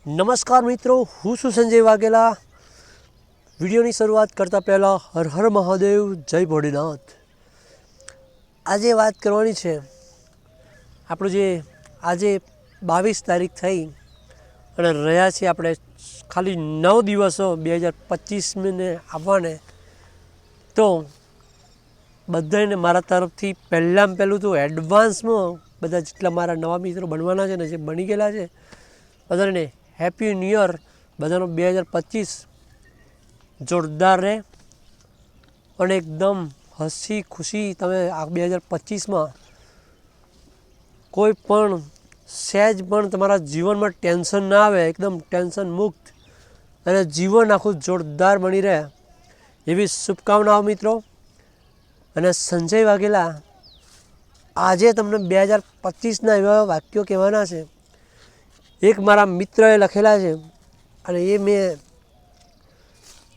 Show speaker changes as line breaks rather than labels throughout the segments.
નમસ્કાર મિત્રો, હું છું સંજય વાઘેલા। વિડીયોની શરૂઆત કરતાં પહેલાં હર હર મહાદેવ, જય ભોળેનાથ। આજે વાત કરવાની છે આપણું જે આજે 22 તારીખ થઈ અને રહ્યા છીએ આપણે ખાલી 9 દિવસો 2025ને આવવાને। તો બધાને મારા તરફથી પહેલું તો એડવાન્સમાં બધા જેટલા મારા નવા મિત્રો બનવાના છે ને, જે બની ગયેલા છે, બધાને હેપી ન્યૂ યર। બધાનો 2025 જોરદાર રહે અને એકદમ હસી ખુશી તમે આ 2025માં કોઈ પણ સહેજ પણ તમારા જીવનમાં ટેન્શન ના આવે, એકદમ ટેન્શન મુક્ત અને જીવન આખું જોરદાર બની રહે એવી શુભકામનાઓ મિત્રો। અને સંજય વાઘેલા આજે તમને 2025ના એવા વાક્યો કહેવાના છે। એક મારા મિત્રએ લખેલા છે અને એ મેં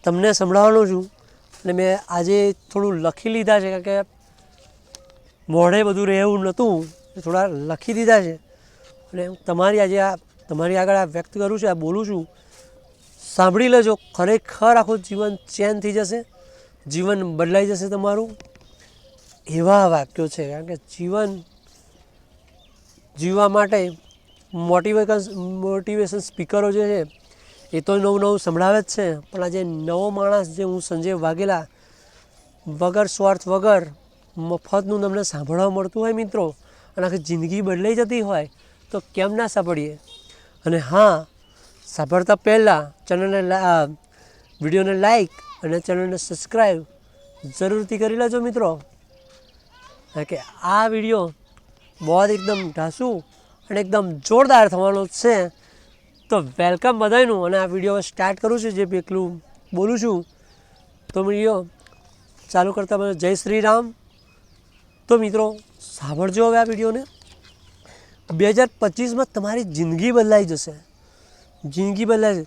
તમને સંભળાવવાનો છું। અને મેં આજે થોડું લખી લીધા છે, કારણ કે મોઢે બધું રહેવું નહોતું, થોડા લખી દીધા છે અને હું તમારી આગળ આ વ્યક્ત કરું છું, આ બોલું છું, સાંભળી લેજો। ખરેખર આખું જીવન ચેન થઈ જશે, જીવન બદલાઈ જશે તમારું। એવા વાક્યો છે, કારણ કે જીવન જીવવા માટે મોટિવેશન સ્પીકરો જે છે એ તો નવું સંભળાવે જ છે, પણ આજે નવો માણસ જે હું સંજય વાઘેલા વગર સ્વાર્થ વગર મફતનું તમને સાંભળવા મળતું હોય મિત્રો, અને આખી જિંદગી બદલાઈ જતી હોય તો કેમ ના સાંભળીએ। અને હા, સાંભળતા પહેલાં વિડીયોને લાઈક અને ચેનલને સબસ્ક્રાઈબ જરૂરથી કરી લેજો મિત્રો, કારણ કે આ વિડીયો બહુ એકદમ ઢાસુ અને એકદમ જોરદાર થવાનો છે। તો વેલકમ બધાનું। અને આ વિડીયો સ્ટાર્ટ કરું છું, જે પેલું બોલું છું, તો વિડીયો ચાલુ કરતાં મને જય શ્રી રામ। તો મિત્રો સાંભળજો હવે આ વિડીયોને। 2025માં તમારી જિંદગી બદલાઈ જશે, જિંદગી બદલાઈ જશે।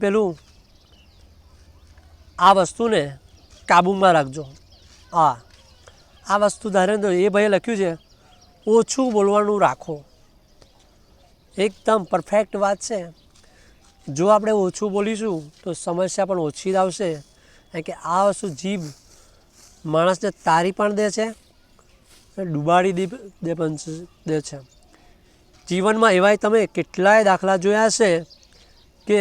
પહેલું આ વસ્તુને કાબૂમાં રાખજો। આ વસ્તુ ધારે તો એ ભાઈએ લખ્યું છે, ઓછું બોલવાનું રાખો। એકદમ પરફેક્ટ વાત છે। જો આપણે ઓછું બોલીશું તો સમસ્યા પણ ઓછી આવશે, કારણ કે આ વસ્તુ જીભ માણસને તારી પણ દે છે અને ડૂબાડી દે છે। જીવનમાં એવાય તમે કેટલાય દાખલા જોયા હશે કે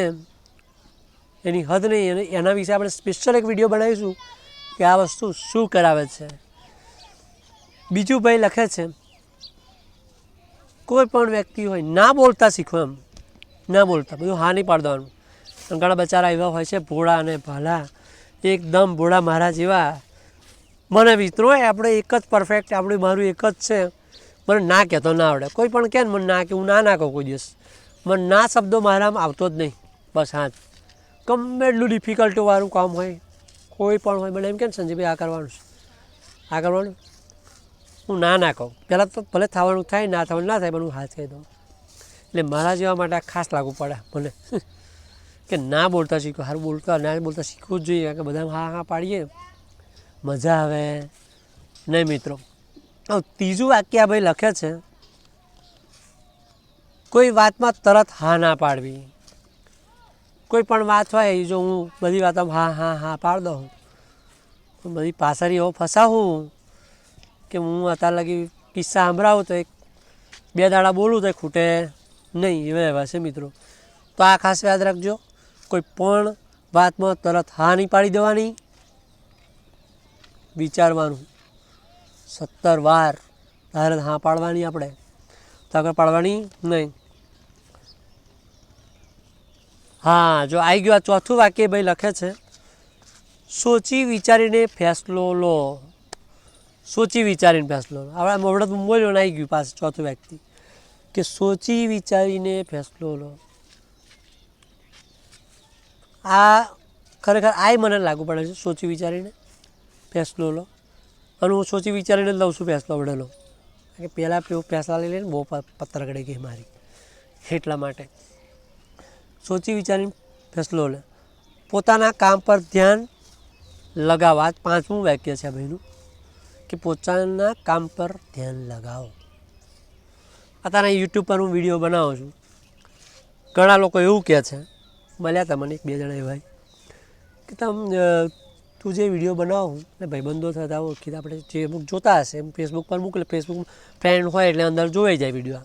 એની હદ નહીં, અને એના વિશે આપણે સ્પેશિયલ એક વિડીયો બનાવીશું કે આ વસ્તુ શું કરાવે છે। બીજું ભાઈ લખે છે, કોઈ પણ વ્યક્તિ હોય ના બોલતા શીખો, એમ ના બોલતા, બધું હા નહીં પાડી દેવાનું। ઘણા બચારા એવા હોય છે ભોળા અને ભાલા, એકદમ ભોળા મારા જેવા। મને મિત્રો આપણે એક જ પરફેક્ટ, મારું એક જ છે, મને ના કહેતો ના આવડે। કોઈ પણ કહે ને મને ના કે હું ના કહું કોઈ દિવસ, મને ના શબ્દો મારામાં આવતો જ નહીં। બસ હા જ, ગમે એટલું ડિફિકલ્ટવાળું કામ હોય, કોઈ પણ હોય, મને એમ કે ને સંજયભાઈ આ કરવાનું છે, આ કરવાનું, હું ના કહું। પહેલાં તો ભલે થવાનું થાય, ના થવાનું ના થાય, પણ હું હાથ કહી દઉં। એટલે મારા જેવા માટે આ ખાસ લાગુ પડે મને કે ના બોલતા શીખો। સારું ના બોલતા શીખવું જ જોઈએ, કારણ કે બધા હા પાડીએ મજા આવે નહીં મિત્રો। ત્રીજું વાક્ય આ ભાઈ લખે છે, કોઈ વાતમાં તરત હા ના પાડવી। કોઈ પણ વાત હોય, જો હું બધી વાતોમાં હા પાડી દઉં, બધી પાછળ એવો ફસાવું કે હું અત્યારે લગી કિસ્સા સંભળાવું તો 2 દાડા બોલું તો ખૂટે નહીં, એવા છે મિત્રો। તો આ ખાસ યાદ રાખજો, કોઈ પણ વાતમાં તરત હા નહીં પાડી દેવાની, વિચારવાનું 17 વાર તારે હા પાડવાની, આપણે તો આગળ પાડવાની નહીં। હા, જો આવી ગયું આ ચોથું વાક્ય ભાઈ લખે છે, સોચી વિચારીને ફેસલો લો। સોચી વિચારીને ફેસલો લો। હવે મોઢું બોલ્યો ને આવી ગયું પાછું ચોથું વ્યક્તિ કે સોચી વિચારીને ફેસલો લો। આ ખરેખર મને લાગુ પડે છે, સોચી વિચારીને ફેસલો લો। અને હું સોચી વિચારીને લઉં છું ફેસલો વડેલો, કે પહેલાં ફેસલા લઈ લઈને બહુ પત્તર ગળી ગઈ મારી, એટલા માટે સોચી વિચારીને ફેસલો લે। પોતાના કામ પર ધ્યાન લગાવવા, 5મું વાક્ય છે ભાઈનું, કે પોતાના કામ પર ધ્યાન લગાવો। અત્યારે યુટ્યુબ પર હું વિડીયો બનાવું છું, ઘણા લોકો એવું કહે છે, મળ્યા હતા મને 1-2 જણા એવા કે તું જે વિડીયો બનાવો ને ભાઈબંધો થતા ઓળખી આપણે જે અમુક જોતા હશે એમ ફેસબુક પર મોકલે, ફેસબુક ફ્રેન્ડ હોય એટલે અંદર જોવાઈ જાય વિડીયો,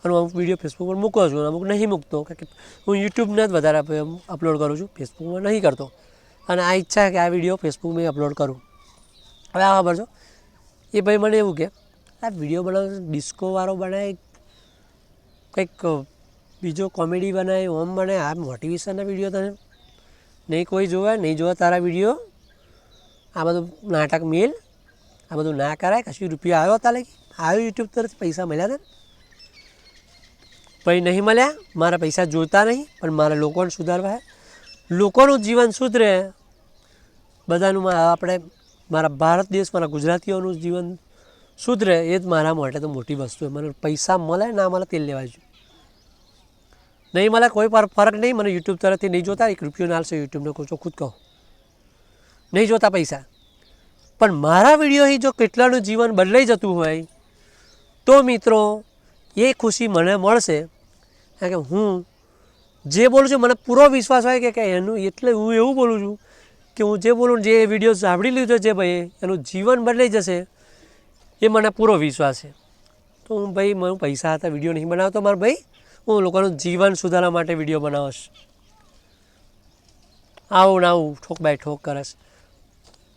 અને અમુક વિડીયો ફેસબુક પર મૂકો છું, અમુક નહીં મૂકતો, કારણ કે હું યુટ્યુબને જ વધારે અપલોડ કરું છું, ફેસબુકમાં નહીં કરતો, અને આ ઈચ્છા છે કે આ વિડીયો ફેસબુકમાં અપલોડ કરું. હવે આ ખબર છો એ ભાઈ મને એવું કે આ વિડીયો બનાવે ડિસ્કોવાળો બનાવે, કંઈક બીજો કોમેડી બનાવે, ઓમ બનાવે, આ મોટિવેશનના વિડીયો તને નહીં કોઈ જોવે, નહીં જોવે તારા વિડીયો, આ બધું નાટક મેલ, આ બધું ના કરાય. કશું રૂપિયા આવ્યો હતા લાગી આવ્યો યુટ્યુબ તરફથી પૈસા મળ્યા હતા, પછી નહીં મળ્યા, મારા પૈસા જોતા નહીં, પણ મારે લોકોને સુધારવા છે, લોકોનું જીવન સુધરે, બધાનું આપણે મારા ભારત દેશ, મારા ગુજરાતીઓનું જીવન સુધરે, એ જ મારા માટે તો મોટી વસ્તુ છે. મને પૈસા મળે ના મળે તેલ લેવા જોઈએ, નહીં મળે કોઈ ફરક નહીં, મને યુટ્યુબ તરફથી નહીં જોતા, 1 રૂપિયો ના આવશે યુટ્યુબને કહું ચોખ્ખું જ કહો, નહીં જોતા પૈસા, પણ મારા વિડીયોથી જો કેટલાનું જીવન બદલાઈ જતું હોય તો મિત્રો એ ખુશી મને મળશે, કારણ કે હું જે બોલું છું મને પૂરો વિશ્વાસ હોય કે એનું, એટલે હું એવું બોલું છું કે હું જે બોલું, જે વિડીયો સાંભળી લીધો છે ભાઈ એનું જીવન બદલાઈ જશે, એ મને પૂરો વિશ્વાસ છે. તો હું ભાઈ હું પૈસા હતા વિડીયો નહીં બનાવતો મારા ભાઈ, હું લોકોનું જીવન સુધારવા માટે વિડીયો બનાવીશ. આવું ને આવું ઠોક બાય ઠોક કરે છે.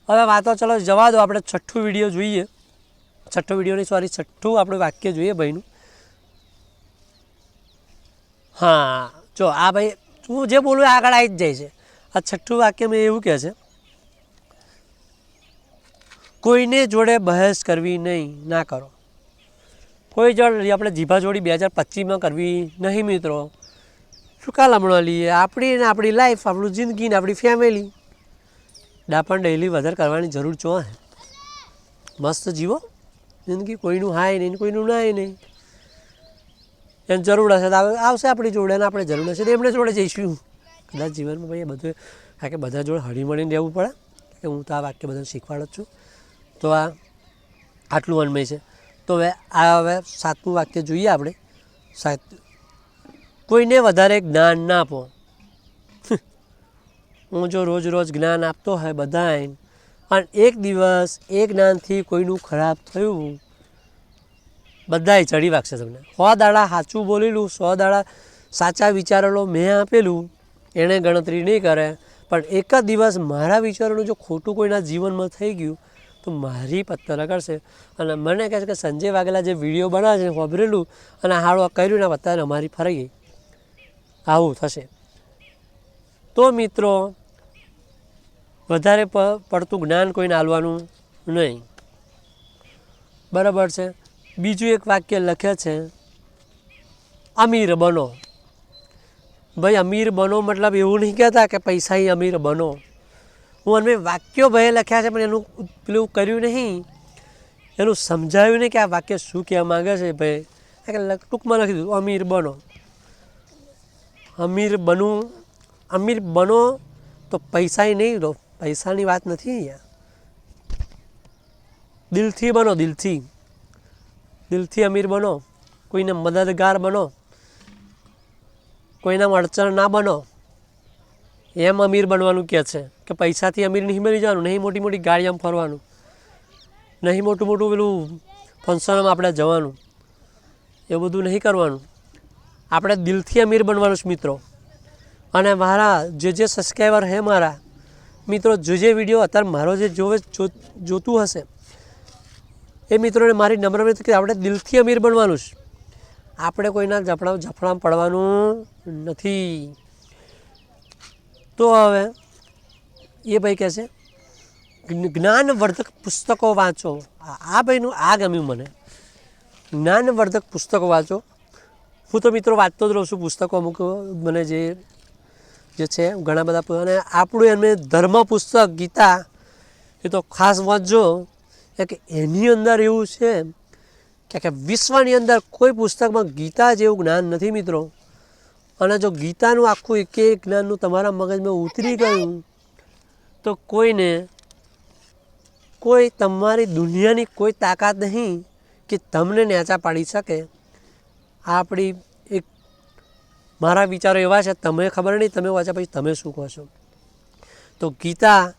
હવે વાતો ચલો જવા દો, આપણે 6થું વિડીયો જોઈએ, 6થો વિડીયો નહીં સોરી 6થું આપણે વાક્ય જોઈએ ભાઈનું. હા જો આ ભાઈ હું જે બોલું આગળ આવી જ જાય છે. આ 6થું વાક્ય મેં એવું કહે છે, કોઈને જોડે બહેસ કરવી નહીં, ના કરો. કોઈ જોડે આપણે જીભા જોડી 2025માં કરવી નહીં મિત્રો. શું કાલ હમણાં લઈએ આપણી ને આપણી લાઈફ, આપણું જિંદગી ને આપણી ફેમિલી, ડાપણ ડેલી વધારે કરવાની જરૂર ચો હે. મસ્ત જીવો જિંદગી, કોઈનું હાય નહીં, કોઈનું નાય નહીં. એને જરૂર હશે તો આવશે આપણી જોડે, ને આપણે જરૂર હશે તો એમને જોડે જઈશું. કદાચ જીવનમાં ભાઈ બધું, કારણ કે બધા જોડે હળીમળીને રહેવું પડે, કે હું તો આ વાક્ય બધાને શીખવાડ જ છું. તો આ આટલું અન્મય છે. તો હવે 7મું વાક્ય જોઈએ આપણે. કોઈને વધારે જ્ઞાન ના આપો. હું જો રોજ રોજ જ્ઞાન આપતો હોય બધાને, અને એક દિવસ એ જ્ઞાનથી કોઈનું ખરાબ થયું, બધાય ચડી વાગશે તમને. 100 દાડા સાચું બોલેલું, 100 દાડા સાચા વિચારેલો મેં આપેલું, એણે ગણતરી નહીં કરે, પણ એક જ દિવસ મારા વિચારોનું જો ખોટું કોઈના જીવનમાં થઈ ગયું તો મારી પત્તર કરશે, અને મને કહે છે કે સંજય વાઘેલા જે વિડીયો બનાવે છે વાપરેલું અને હાડો કર્યું ને પત્તર અમારી ફરાઈ ગઈ, આવું થશે. તો મિત્રો વધારે પડતું જ્ઞાન કોઈને આલવાનું નહીં, બરાબર છે. બીજું એક વાક્ય લખે છે, અમીર બનો. ભાઈ અમીર બનો મતલબ એવું નહીં કહેતા કે પૈસાથી અમીર બનો. હું અમે વાક્યો ભાઈ લખ્યા છે પણ એનું પેલું કર્યું નહીં, એનું સમજાવ્યું નહીં કે આ વાક્ય શું કહેવા માગે છે ભાઈ. ટૂંકમાં લખી દીધું અમીર બનો. અમીર બનો તો પૈસાય નહીં લો, પૈસાની વાત નથી અહીંયા. દિલથી બનો, દિલથી અમીર બનો. કોઈને મદદગાર બનો, કોઈના અડચણ ના બનો, એમ અમીર બનવાનું કહે છે. કે પૈસાથી અમીર નહીં બની જવાનું, નહીં મોટી મોટી ગાડીમાં ફરવાનું, નહીં મોટું મોટું પેલું ફંક્શનમાં આપણે જવાનું, એવું બધું નહીં કરવાનું. આપણે દિલથી અમીર બનવાનું છે મિત્રો. અને મારા જે સબસ્ક્રાઈબર હે મારા મિત્રો, જે વિડીયો અત્યારે મારો જે જોતું હશે એ મિત્રોને મારી નમ્ર વિનંતી કે આપણે દિલથી અમીર બનવાનું છે. આપણે કોઈના જફડામાં પડવાનું નથી. તો હવે એ ભાઈ કહે છે જ્ઞાનવર્ધક પુસ્તકો વાંચો. આ ભાઈનું આ ગમ્યું મને, જ્ઞાનવર્ધક પુસ્તકો વાંચો. હું તો મિત્રો વાંચતો જ રહું છું પુસ્તકો, અમુક મને જે છે ઘણા બધા. અને આપણું એમને ધર્મ પુસ્તક ગીતા એ તો ખાસ વાંચજો, કે એની અંદર એવું છે કે વિશ્વની અંદર કોઈ પુસ્તકમાં ગીતા જેવું જ્ઞાન નથી મિત્રો. અને જો ગીતાનું આખું એક જ્ઞાનનું તમારા મગજમાં ઉતરી ગયું તો કોઈ તમારી દુનિયાની કોઈ તાકાત નહીં કે તમને નેચા પાડી શકે. આપણી એક મારા વિચારો એવા છે, તમે ખબર નહીં, તમે વાંચ્યા પછી તમે શું કહો છો. તો ગીતા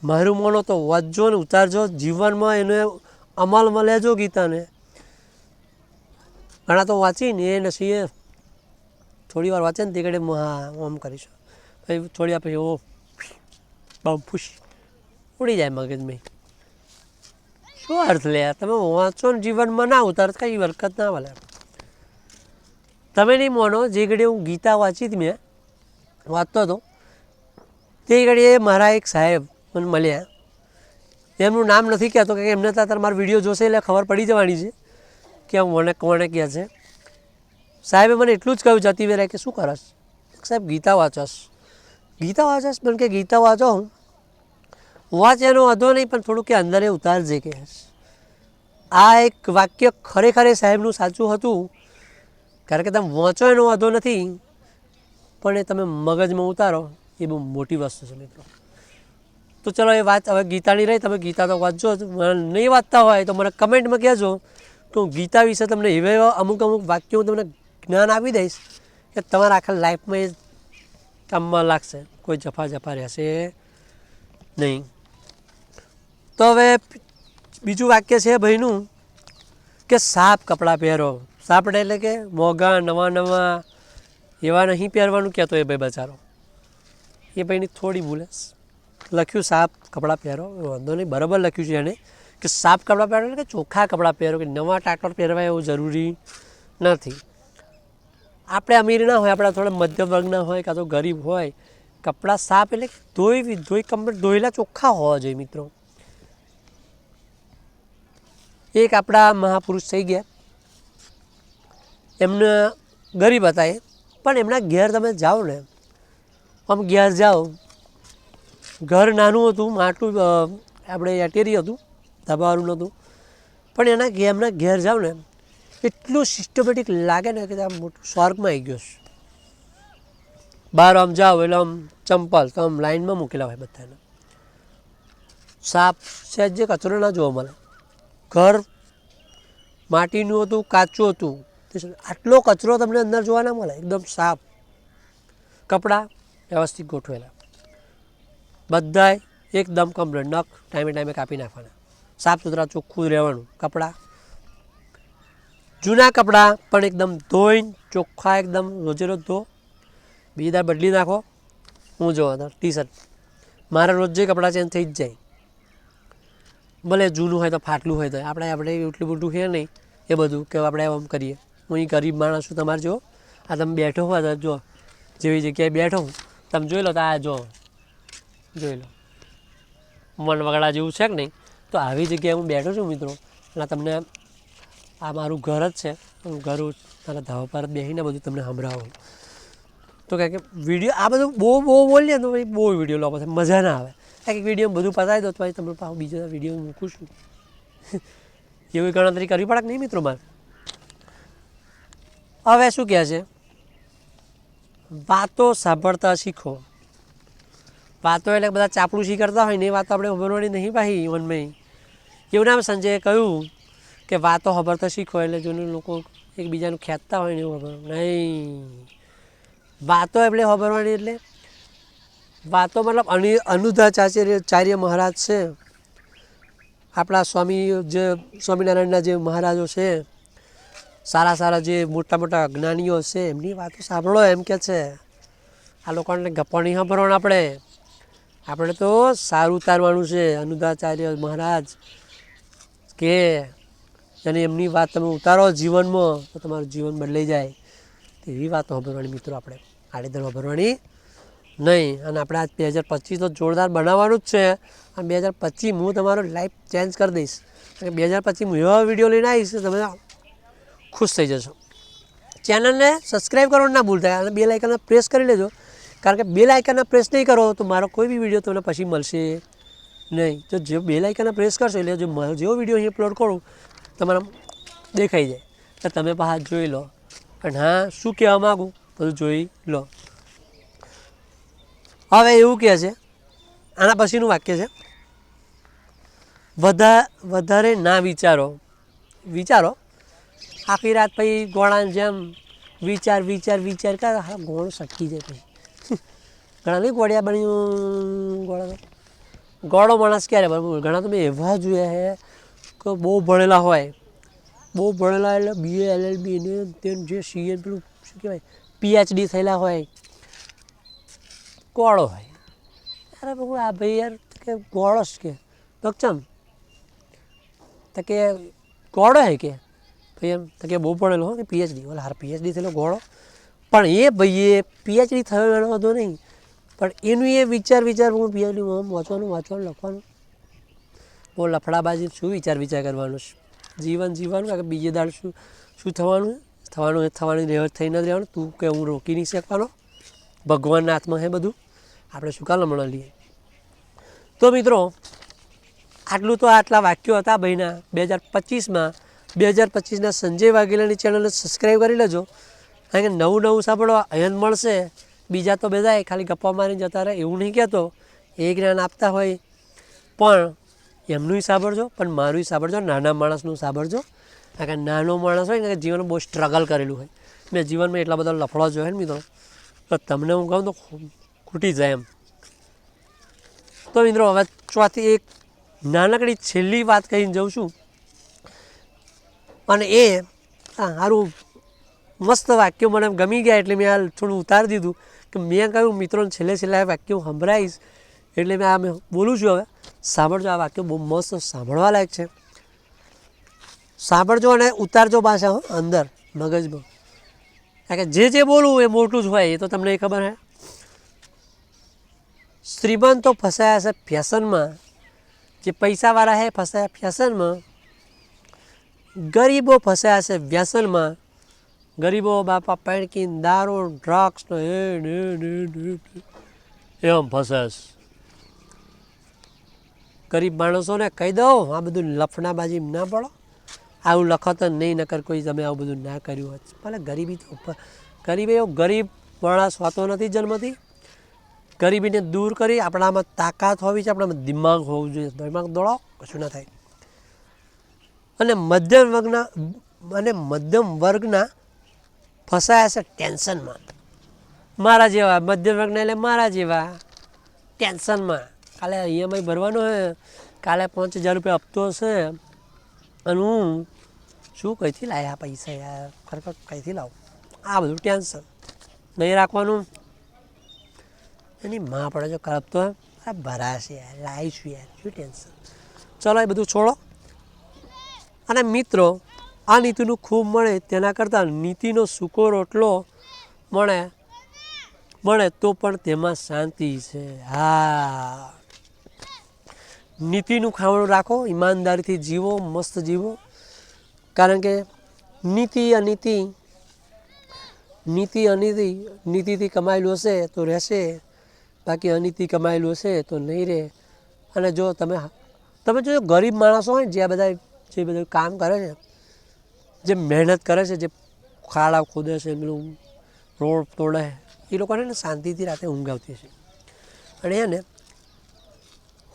મારું માનો તો વાંચજો ને ઉતારજો, જીવનમાં એને અમલમાં લેજો ગીતાને. ઘણા તો વાંચીને એ નથી, થોડી વાર વાંચે ને તે ઘડે હા આમ કરીશું, પછી થોડી વાર પછી ઓ બમ ફૂશ ઉડી જાય મગજમાં. શું અર્થ લે? તમે વાંચો ને જીવનમાં ના ઉતાર, કઈ હરકત ના મળે. તમે નહીં માનો, જે ઘડી હું ગીતા વાંચી હતી, મેં વાંચતો હતો તે ઘડીએ મારા એક સાહેબ મને મળ્યા. એમનું નામ નથી કહેતો કે એમને તો મારો વિડીયો જોશે એટલે ખબર પડી જવાની છે કે મને કોણે કહે છે. સાહેબે મને એટલું જ કહ્યું જતી વેરાય કે શું કરસ સાહેબ, ગીતા વાંચસ. ગીતા વાંચસ મને કે ગીતા વાંચો, હું વાંચ એનો વાંધો નહીં, પણ થોડું કે અંદર એ ઉતારજે કે. આ એક વાક્ય ખરેખર એ સાહેબનું સાચું હતું. કારણ કે તમે વાંચો એનો વાંધો નથી, પણ એ તમે મગજમાં ઉતારો એ બહુ મોટી વસ્તુ છે મિત્રો. તો ચલો એ વાત હવે ગીતાની રહી. તમે ગીતા તો વાંચજો જ, નહીં વાંચતા હોય તો મને કમેન્ટમાં કહેજો, તો ગીતા વિશે તમને એવા અમુક વાક્યો હું તમને જ્ઞાન આપી દઈશ કે તમારા આખા લાઈફમાં એ કામમાં લાગશે, કોઈ જફા રહેશે નહીં. તો હવે બીજું વાક્ય છે ભાઈનું કે સાફ કપડાં પહેરો. સાપડે એટલે કે મોંઘા નવા એવા નહીં પહેરવાનું કહેતો એ ભાઈ બચારો. એ ભાઈની થોડી ભૂલે લખ્યું સાફ કપડાં પહેરો, વાંધો નહીં, બરાબર લખ્યું છે એને કે સાફ કપડાં પહેરો એટલે કે ચોખ્ખા કપડાં પહેરો, કે નવા ટાટર પહેરવા એવું જરૂરી નથી. આપણે અમીર ના હોય, આપણા થોડા મધ્યમ વર્ગના હોય કાં તો ગરીબ હોય, કપડાં સાફ એટલે ધોઈ કમ્પ્લીટ ધોયેલા ચોખ્ખા હોવા જોઈએ મિત્રો. એક આપણા મહાપુરુષ થઈ ગયા, એમને ગરીબ હતા એ, પણ એમના ઘેર તમે જાઓ ને, આમ ઘેર જાઓ, ઘર નાનું હતું, માટલું આપણે એટેરી હતું, ધાબાવાળું નહોતું, પણ એમના ઘેર જાઓ ને એટલું સિસ્ટમેટિક લાગે ને કે આમ મોટું સ્વર્ગમાં આવી ગયો છે. બહાર આમ જાઓ એટલે આમ ચંપલ તો આમ લાઈનમાં મૂકેલા હોય બધાને, સાફ સહેજ જે કચરો ના જોવા મળે. ઘર માટીનું હતું, કાચું હતું, આટલો કચરો તમને અંદર જોવા ના મળે, એકદમ સાફ. કપડાં વ્યવસ્થિત ગોઠવેલા, બધાય એકદમ કમ્પ્લીટ, નખ ટાઈમે કાપી નાખવાના, સાફ સુથરા ચોખ્ખું રહેવાનું. કપડાં જૂના કપડાં પણ એકદમ ધોઈને ચોખ્ખા, એકદમ રોજે રોજ ધો, બીજી દાર બદલી નાખો. હું જોવા તો ટી શર્ટ મારા રોજ જે કપડાં ચેન્જ થઈ જ જાય, ભલે જૂનું હોય તો ફાટલું હોય તો. આપણે એટલું બધું છે નહીં એ બધું કે આપણે આમ કરીએ. હું અહીં ગરીબ માણસ છું તમારે જો, આ તમે બેઠો હોય તો જો, જેવી જગ્યાએ બેઠો હું તમે જોઈ લો, તો આ જોઈ લો મન વગડા જેવું છે કે નહીં. તો આવી જગ્યાએ હું બેઠો છું મિત્રો, એટલે તમને આ મારું ઘર જ છે, હું ઘર મારા ધાબા પર બેસીને બધું તમને સંભળાવું. તો કે વિડીયો આ બધું બહુ બોલીએ તો ભાઈ બહુ વિડીયો લો, પછી મજા ના આવે. એક વિડીયો બધું પતાવી દો તો ભાઈ તમને પાછું બીજો વિડીયો મૂકું છું. એવી ગણતરી કરવી પડે કે નહીં મિત્રો મારે. હવે શું કહે છે, વાતો સાંભળતા શીખો. વાતો એટલે બધા ચાપડું કરતા હોય ને એ વાતો આપણે સાંભળવાની નહીં પાછી મનમાં. એવું નામ સંજયે કહ્યું કે વાતો સાંભળતા શીખો, એટલે જોને લોકો એકબીજાનું ખેંચતા હોય ને એવું સાંભળવાનું નહીં. વાતો એટલે સાંભળવાની, એટલે વાતો મતલબ અનુધાચાર્ય મહારાજ છે આપણા સ્વામિનારાયણના જે મહારાજો છે, સારા જે મોટા જ્ઞાનીઓ છે, એમની વાતો સાંભળો એમ કે છે. આ લોકોને ગપ્પા નહીં સાંભળવાનું, આપણે તો સારું ઉતારવાનું છે. અનુધાચાર્ય મહારાજ કે અને એમની વાત તમે ઉતારો જીવનમાં તો તમારું જીવન બદલાઈ જાય. એવી વાતો સાંભળવાની મિત્રો, આપણે આડેધડ સાંભળવાની નહીં. અને આપણે આજ 2025 તો જોરદાર બનાવવાનું જ છે. આ 2025 હું તમારો લાઈફ ચેન્જ કરી દઈશ. 2025 હું એવા વિડીયો લઈને આવીશ, તમે ખુશ થઈ જશો. ચેનલને સબસ્ક્રાઈબ કરવાનું ના ભૂલતા, અને બેલ આઇકનને પ્રેસ કરી લેજો. કારણ કે બેલ આઇકનને પ્રેસ નહીં કરો તો મારો કોઈ બી વિડીયો તમને પછી મળશે નહીં. તો જે બેલ આઇકનને પ્રેસ કરશો એટલે જેવો વિડીયો અહીં અપલોડ કરું તમારે દેખાઈ જાય, તો તમે પાછા જોઈ લો. અને હા, શું કહેવા માગું બધું જોઈ લો. હવે એવું કહે છે, આના પછીનું વાક્ય છે, વધારે ના વિચારો. આખી રાત પછી ગોળાની જેમ વિચાર વિચાર વિચાર કર, હા ગોળ સટકી જાય પછી ઘણા નહીં ગોળિયા બન્યું ગોળો માણસ ક્યારે બરાબર. ઘણા તો મેં એવા જોયા છે કે બહુ ભણેલા હોય, બહુ ભણેલા એટલે BA LLB ને તે જે CA પેલું શું કહેવાય PhD થયેલા હોય, ગોળો હોય. અરે બહુ આ ભાઈ યાર કે ગોળો જ કે દક્ષમ તો કે ગોળો હે કે ભાઈ એમ તો કે બહુ ભણેલો હો કે PhD ઓલા હાર PhD થયેલો ગોળો. પણ એ ભાઈએ PhD થયો એનો વાંધો નહીં, પણ એનું એ વિચાર હું PhD વાંચવાનું લખવાનું બહુ લફડાબાજી. શું વિચાર કરવાનું છે? જીવન જીવવાનું કે બીજે દાડ શું થવાનું થઈને જ રહેવાનું. તું કે હું રોકી નહીં શકવાનો, ભગવાનના હાથમાં છે બધું, આપણે શું કામ લમણા લઈએ. તો મિત્રો આટલું તો આટલા વાક્યો હતા ભાઈના 2025માં. 2025ના સંજય વાઘેલાની ચેનલને સબસ્ક્રાઈબ કરી લેજો, કારણ કે નવું સાંભળવા અહીંયા મળશે. બીજા તો બધા ખાલી ગપ્પા મારીને જતા રહે એવું નહીં કહેતો, એ જ્ઞાન આપતા હોય પણ એમનું સાંભળજો, પણ મારું સાંભળજો, નાના માણસનું સાંભળજો. કારણ કે નાનો માણસ હોય ને કે જીવનમાં બહુ સ્ટ્રગલ કરેલું હોય. મેં જીવનમાં એટલા બધા લફડા જોયા ને મિત્રો, તો તમને હું કહું તો ખૂટી જાય એમ. તો મિત્રો હવે ચોથી એક નાનકડી છેલ્લી વાત કહીને જાઉં છું, અને એ સારું મસ્ત વાક્યો મને ગમી ગયા એટલે મેં આ થોડું ઉતારી દીધું કે મેં કહ્યું મિત્રોને છેલ્લે આ વાક્યો સંભળાવીશ એટલે મેં બોલું છું. હવે સાંભળજો, આ વાક્યો બહુ મસ્ત સાંભળવા લાયક છે. સાંભળજો અને ઉતારજો પાછા અંદર મગજમાં, કારણ કે જે બોલું એ મોટું જ હોય એ તો તમને ખબર હે. શ્રીમંતો ફસાયા છે ફેશનમાં, જે પૈસાવાળા છે ફસાયા ફેશનમાં, ગરીબો ફસાયા છે વ્યસનમાં. ગરીબો બાપા પૈણકીન દારૂ ડ્રગ્સ એમ ફસાય છે. ગરીબ માણસોને કહી દો આ બધું લફડાબાજી ના પડો, આવું લખો નહીં, નકર કોઈ તમે આવું બધું ના કર્યું હોત. ભલે ગરીબી તો ગરીબ માણસ હોતો નથી જન્મથી. ગરીબીને દૂર કરી આપણામાં તાકાત હોવી છે, આપણામાં દિમાગ હોવું જોઈએ. દિમાગ દોડાવો કશું ના થાય. અને મધ્યમ વર્ગના ફસાયા છે ટેન્શનમાં. મારા જેવા મધ્યમ વર્ગના એટલે મારા જેવા ટેન્શનમાં. કાલે EMI ભરવાનો હે, કાલે 5000 રૂપિયા હપ્તો હશે, અને હું શું કઈથી લાવ્યા પૈસા યાર, ખરેખર કઈથી લાવું? આ બધું ટેન્શન નહીં રાખવાનું. એની માં પડે જો કરપ તો આ ભરાશે યાર, લાવીશું યાર, શું ટેન્શન. ચલો એ બધું છોડો. અને મિત્રો આ નીતિનું ખૂબ મળે તેના કરતાં નીતિનો સૂકો રોટલો મળે તો પણ તેમાં શાંતિ છે. હા, નીતિનું ખાવાનું રાખો, ઈમાનદારીથી જીવો, મસ્ત જીવો. કારણ કે નીતિથી કમાયેલું હશે તો રહેશે, બાકી અનીતિ કમાયેલું હશે તો નહીં રહે. અને જો તમે જો ગરીબ માણસો હોય જે બધું કામ કરે છે, જે મહેનત કરે છે, જે ખાડા ખોદે છે, પેલું રોડ તોડે, એ લોકોને શાંતિથી રાતે ઊંઘ આવતી હશે. અને એને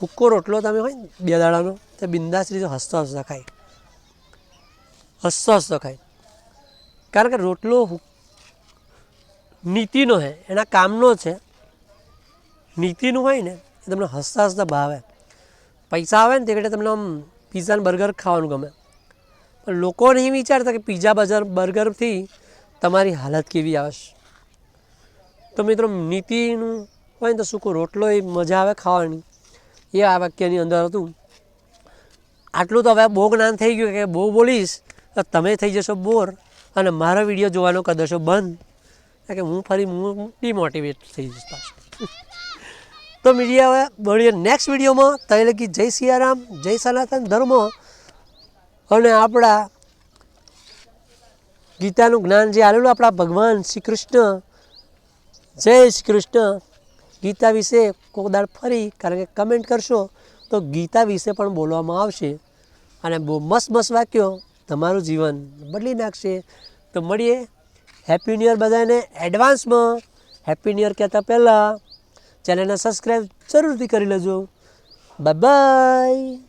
હુક્કો રોટલો તમે હોય ને 2 દાડાનો, તો બિંદાસ રીતે હસતા ખાય. કારણ કે રોટલો નીતિનો છે, એના કામનો છે. નીતિનું હોય ને એ તમને હસતા ભાવે. પૈસા આવે ને તે એટલે તમને આમ પીઝા ને બર્ગર ખાવાનું ગમે, પણ લોકો નહીં વિચારતા કે પીઝા બર્ગરથી તમારી હાલત કેવી આવે છે. તો મિત્રો નીતિનું હોય ને તો સૂકો રોટલો એ મજા આવે ખાવાની. એ આ વાક્યની અંદર હતું. આટલું તો હવે બહુ જ્ઞાન થઈ ગયું કે બહુ બોલીશ તો તમે થઈ જશો બોર, અને મારો વિડીયો જોવાનો કરી દેશો બંધ, કારણ કે હું ડિમોટિવેટ થઈ જઈશ પાછું. તો મીડિયા હવે મળીએ નેક્સ્ટ વિડીયોમાં. તય લગી જય સિયારામ, જય સનાતન ધર્મ. અને આપણા ગીતાનું જ્ઞાન જે આવેલું આપણા ભગવાન શ્રી કૃષ્ણ, જય શ્રી કૃષ્ણ. ગીતા વિશે કોઈક દાડ ફરી, કારણ કે કમેન્ટ કરશો તો ગીતા વિશે પણ બોલવામાં આવશે, અને બહુ મસ્ત વાક્યો તમારું જીવન બદલી નાખશે. તો મળીએ. હેપી ન્યૂ યર બધાને એડવાન્સમાં. હેપી ન્યૂ યર કહેતા પહેલાં ચેનલને સબસ્ક્રાઈબ જરૂરથી કરી લેજો. Bye bye.